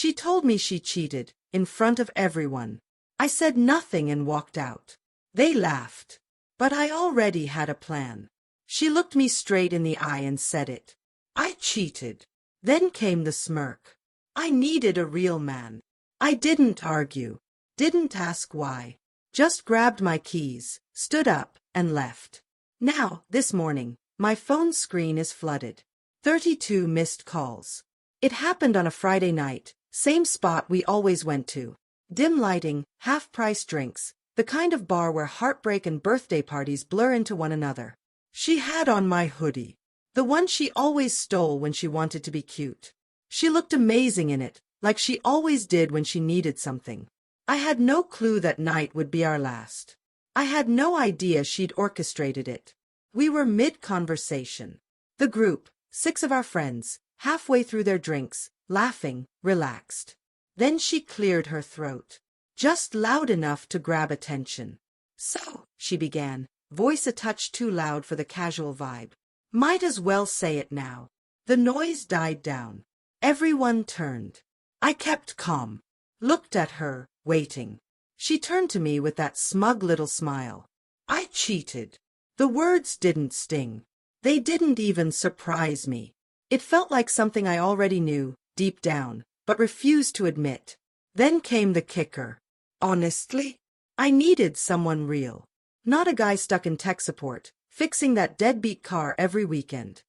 She told me she cheated, in front of everyone. I said nothing and walked out. They laughed. But I already had a plan. She looked me straight in the eye and said it. I cheated. Then came the smirk. I needed a real man. I didn't argue. Didn't ask why. Just grabbed my keys, stood up, and left. Now, this morning, my phone screen is flooded. 32 missed calls. It happened on a Friday night, same spot we always went to. Dim lighting, half-price drinks, the kind of bar where heartbreak and birthday parties blur into one another. She had on my hoodie, the one she always stole when she wanted to be cute. She looked amazing in it, like she always did when she needed something. I had no clue that night would be our last. I had no idea she'd orchestrated it. We were mid-conversation. The group, 6 of our friends, halfway through their drinks, laughing, relaxed. Then she cleared her throat. Just loud enough to grab attention. So, she began, voice a touch too loud for the casual vibe. Might as well say it now. The noise died down. Everyone turned. I kept calm. Looked at her, waiting. She turned to me with that smug little smile. I cheated. The words didn't sting. They didn't even surprise me. It felt like something I already knew, deep down, but refused to admit. Then came the kicker. Honestly, I needed someone real. Not a guy stuck in tech support, fixing that deadbeat car every weekend.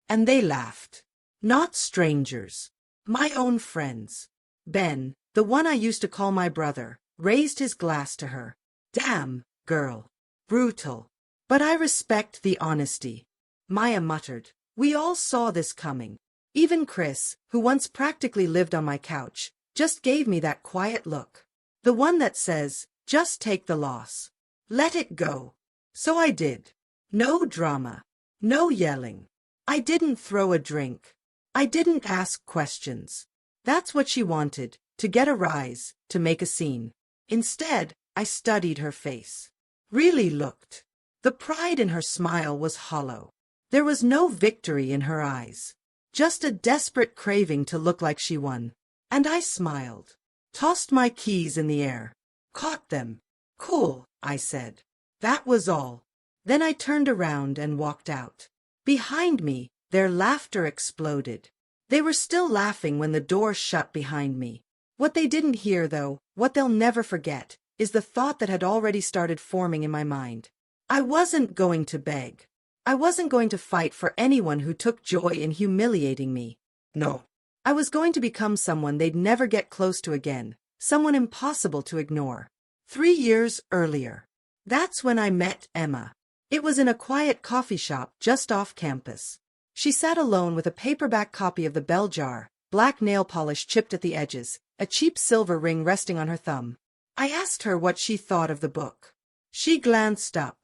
And they laughed. Not strangers. My own friends. Ben, the one I used to call my brother, raised his glass to her. Damn, girl. Brutal. But I respect the honesty. Maya muttered. We all saw this coming. Even Chris, who once practically lived on my couch, just gave me that quiet look. The one that says, just take the loss. Let it go. So I did. No drama. No yelling. I didn't throw a drink. I didn't ask questions. That's what she wanted, to get a rise, to make a scene. Instead, I studied her face. Really looked. The pride in her smile was hollow. There was no victory in her eyes. Just a desperate craving to look like she won. And I smiled. Tossed my keys in the air. Caught them. Cool, I said. That was all. Then I turned around and walked out. Behind me, their laughter exploded. They were still laughing when the door shut behind me. What they didn't hear, though, what they'll never forget, is the thought that had already started forming in my mind. I wasn't going to beg. I wasn't going to fight for anyone who took joy in humiliating me. No. I was going to become someone they'd never get close to again, someone impossible to ignore. 3 years earlier. That's when I met Emma. It was in a quiet coffee shop just off campus. She sat alone with a paperback copy of The Bell Jar, black nail polish chipped at the edges, a cheap silver ring resting on her thumb. I asked her what she thought of the book. She glanced up.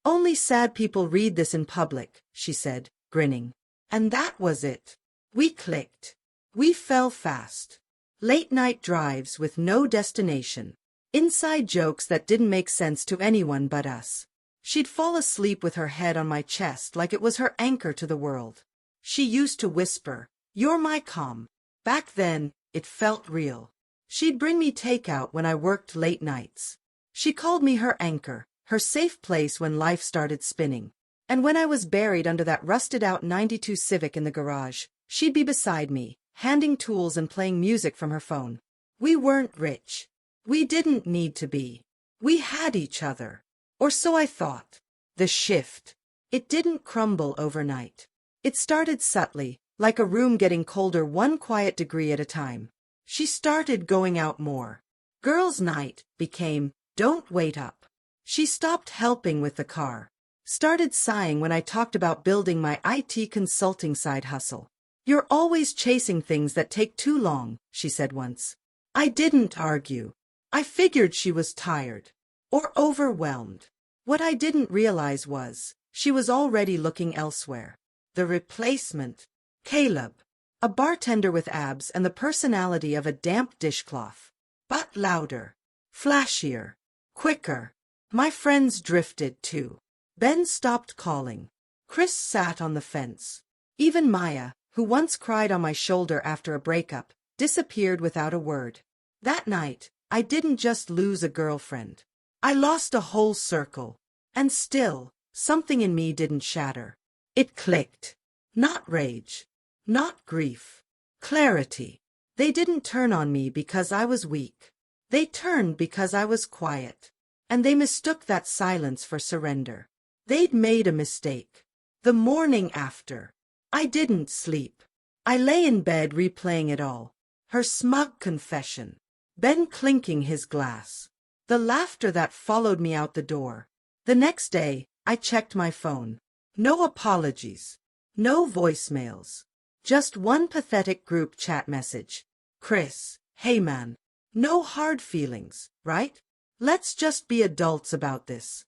Only sad people read this in public, she said, grinning. And that was it. We clicked. We fell fast. Late-night drives with no destination. Inside jokes that didn't make sense to anyone but us. She'd fall asleep with her head on my chest like it was her anchor to the world. She used to whisper, "You're my calm." Back then, it felt real. She'd bring me takeout when I worked late nights. She called me her anchor, her safe place when life started spinning. And when I was buried under that rusted-out '92 Civic in the garage, she'd be beside me, handing tools and playing music from her phone. We weren't rich. We didn't need to be. We had each other. Or so I thought. The shift. It didn't crumble overnight. It started subtly, like a room getting colder 1 quiet degree at a time. She started going out more. Girls' night became, "Don't wait up." She stopped helping with the car. Started sighing when I talked about building my IT consulting side hustle. "You're always chasing things that take too long," she said once. I didn't argue. I figured she was tired. Or overwhelmed. What I didn't realize was, she was already looking elsewhere. The replacement. Caleb. A bartender with abs and the personality of a damp dishcloth. But louder. Flashier. Quicker. My friends drifted too. Ben stopped calling. Chris sat on the fence. Even Maya, who once cried on my shoulder after a breakup, disappeared without a word. That night, I didn't just lose a girlfriend. I lost a whole circle. And still, something in me didn't shatter. It clicked. Not rage. Not grief. Clarity. They didn't turn on me because I was weak. They turned because I was quiet. And they mistook that silence for surrender. They'd made a mistake. The morning after, I didn't sleep. I lay in bed replaying it all. Her smug confession. Ben clinking his glass. The laughter that followed me out the door. The next day, I checked my phone. No apologies. No voicemails. Just one pathetic group chat message. Chris, hey man. No hard feelings, right? Let's just be adults about this.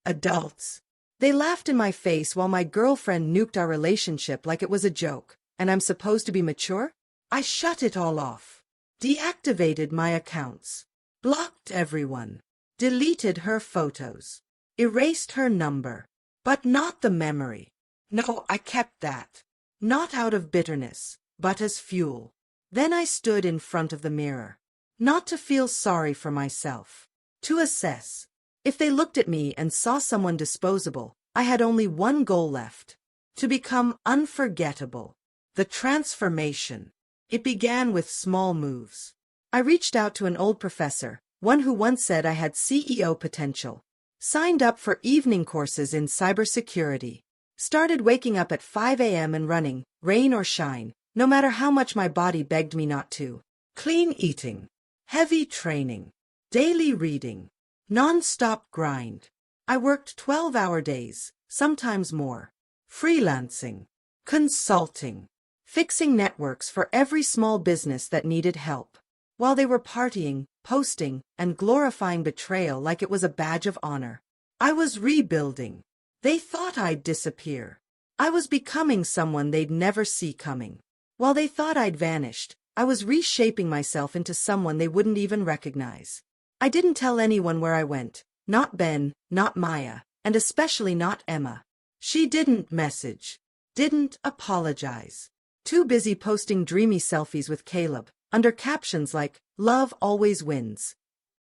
Adults. They laughed in my face while my girlfriend nuked our relationship like it was a joke, and I'm supposed to be mature? I shut it all off. Deactivated my accounts. Blocked everyone. Deleted her photos. Erased her number. But not the memory. No, I kept that. Not out of bitterness, but as fuel. Then I stood in front of the mirror. Not to feel sorry for myself. To assess. If they looked at me and saw someone disposable, I had only one goal left. To become unforgettable. The transformation. It began with small moves. I reached out to an old professor, one who once said I had CEO potential. Signed up for evening courses in cybersecurity. Started waking up at 5 a.m. and running, rain or shine, no matter how much my body begged me not to. Clean eating. Heavy training. Daily reading. Non-stop grind. I worked 12-hour days, sometimes more. Freelancing. Consulting. Fixing networks for every small business that needed help. While they were partying, posting, and glorifying betrayal like it was a badge of honor. I was rebuilding. They thought I'd disappear. I was becoming someone they'd never see coming. While they thought I'd vanished, I was reshaping myself into someone they wouldn't even recognize. I didn't tell anyone where I went. Not Ben, not Maya, and especially not Emma. She didn't message. Didn't apologize. Too busy posting dreamy selfies with Caleb, under captions like, "Love always wins."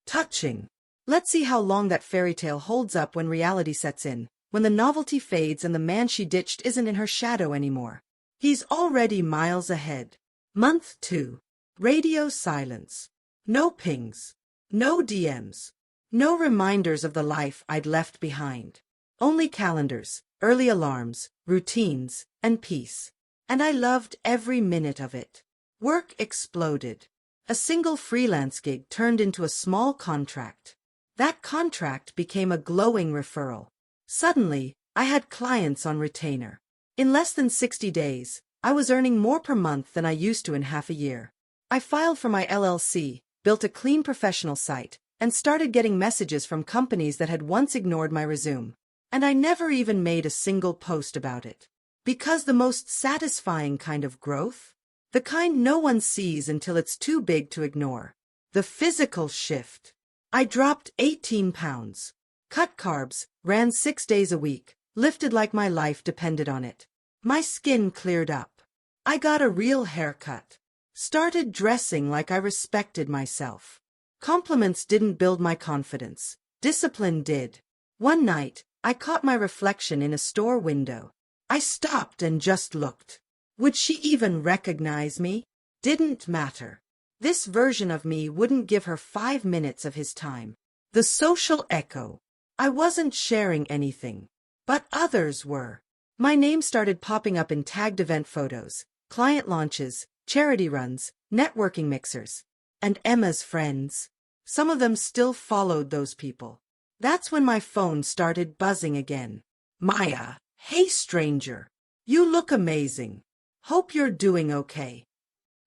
Touching. Let's see how long that fairy tale holds up when reality sets in, when the novelty fades and the man she ditched isn't in her shadow anymore. He's already miles ahead. Month 2. Radio silence. No pings. No DMs. No reminders of the life I'd left behind. Only calendars, early alarms, routines, and peace. And I loved every minute of it. Work exploded. A single freelance gig turned into a small contract. That contract became a glowing referral. Suddenly, I had clients on retainer. In less than 60 days, I was earning more per month than I used to in half a year. I filed for my LLC, built a clean professional site, and started getting messages from companies that had once ignored my resume. And I never even made a single post about it. Because the most satisfying kind of growth? The kind no one sees until it's too big to ignore. The physical shift. I dropped 18 pounds. Cut carbs, ran 6 days a week, lifted like my life depended on it. My skin cleared up. I got a real haircut. Started dressing like I respected myself. Compliments didn't build my confidence. Discipline did. One night, I caught my reflection in a store window. I stopped and just looked. Would she even recognize me? Didn't matter. This version of me wouldn't give her 5 minutes of his time. The social echo. I wasn't sharing anything. But others were. My name started popping up in tagged event photos, client launches, charity runs, networking mixers. And Emma's friends. Some of them still followed those people. That's when my phone started buzzing again. Maya. Hey stranger. You look amazing. Hope you're doing okay.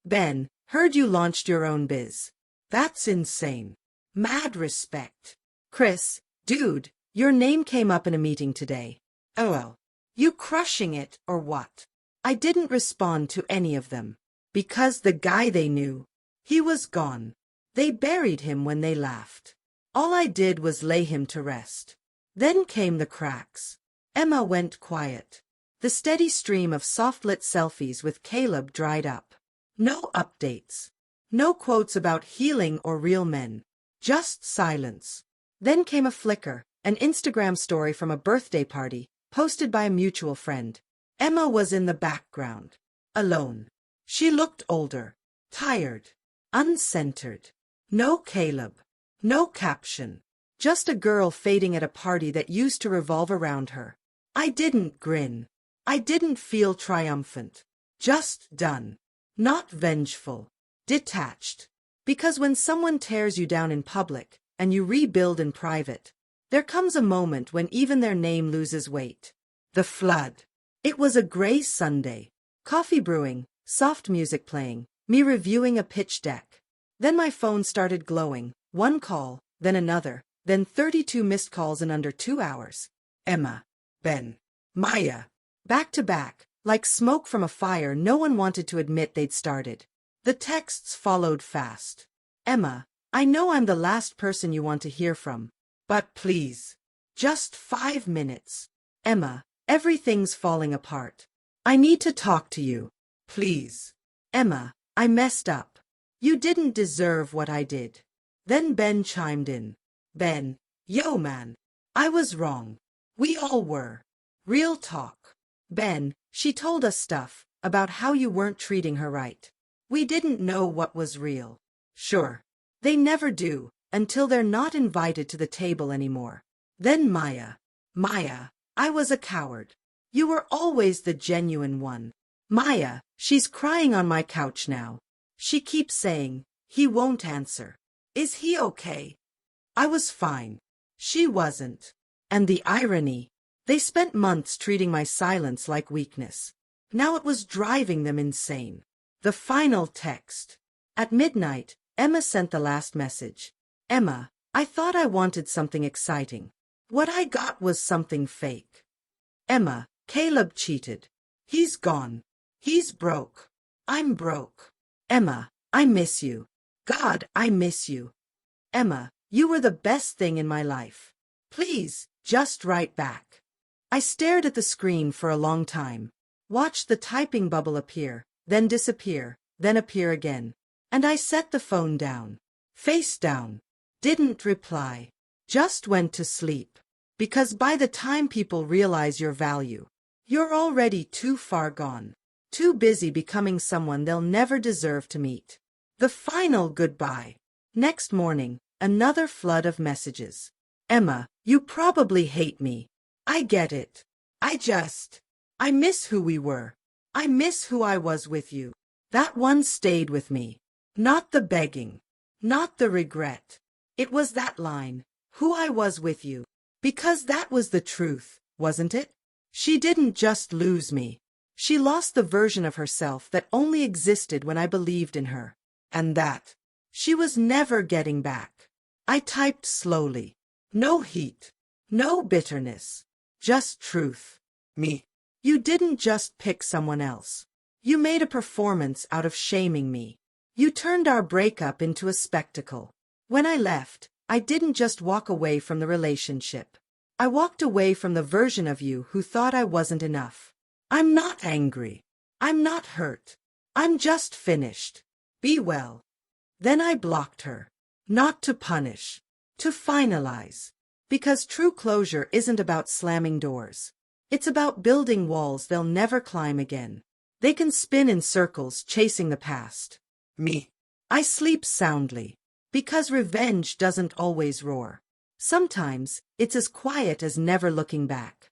Ben, heard you launched your own biz. That's insane. Mad respect. Chris, dude, your name came up in a meeting today. Oh, you crushing it or what? I didn't respond to any of them. Because the guy they knew, he was gone. They buried him when they laughed. All I did was lay him to rest. Then came the cracks. Emma went quiet. The steady stream of soft-lit selfies with Caleb dried up. No updates. No quotes about healing or real men. Just silence. Then came a flicker, an Instagram story from a birthday party, posted by a mutual friend. Emma was in the background. Alone. She looked older. Tired. Uncentered. No Caleb. No caption. Just a girl fading at a party that used to revolve around her. I didn't grin. I didn't feel triumphant. Just done. Not vengeful. Detached. Because when someone tears you down in public, and you rebuild in private, there comes a moment when even their name loses weight. The flood. It was a gray Sunday. Coffee brewing, soft music playing, me reviewing a pitch deck. Then my phone started glowing, one call, then another, then 32 missed calls in under 2 hours. Emma. Ben. Maya. Back to back, like smoke from a fire no one wanted to admit they'd started. The texts followed fast. Emma, I know I'm the last person you want to hear from. But please. Just 5 minutes. Emma, everything's falling apart. I need to talk to you. Please. Emma, I messed up. You didn't deserve what I did. Then Ben chimed in. Ben, yo man. I was wrong. We all were. Real talk. Ben, she told us stuff about how you weren't treating her right. We didn't know what was real. Sure. They never do, until they're not invited to the table anymore. Then Maya. Maya, I was a coward. You were always the genuine one. Maya, she's crying on my couch now. She keeps saying, he won't answer. Is he okay? I was fine. She wasn't. And the irony. They spent months treating my silence like weakness. Now it was driving them insane. The final text. At midnight, Emma sent the last message. Emma, I thought I wanted something exciting. What I got was something fake. Emma, Caleb cheated. He's gone. He's broke. I'm broke. Emma, I miss you. God, I miss you. Emma, you were the best thing in my life. Please, just write back. I stared at the screen for a long time. Watched the typing bubble appear, then disappear, then appear again. And I set the phone down. Face down. Didn't reply. Just went to sleep. Because by the time people realize your value, you're already too far gone. Too busy becoming someone they'll never deserve to meet. The final goodbye. Next morning, another flood of messages. Emma, you probably hate me. I get it. I miss who we were. I miss who I was with you. That one stayed with me. Not the begging. Not the regret. It was that line. Who I was with you. Because that was the truth, wasn't it? She didn't just lose me. She lost the version of herself that only existed when I believed in her. And that she was never getting back. I typed slowly. No heat. No bitterness. Just truth. Me. You didn't just pick someone else. You made a performance out of shaming me. You turned our breakup into a spectacle. When I left, I didn't just walk away from the relationship. I walked away from the version of you who thought I wasn't enough. I'm not angry. I'm not hurt. I'm just finished. Be well. Then I blocked her. Not to punish. To finalize. Because true closure isn't about slamming doors. It's about building walls they'll never climb again. They can spin in circles chasing the past. Me. I sleep soundly. Because revenge doesn't always roar. Sometimes, it's as quiet as never looking back.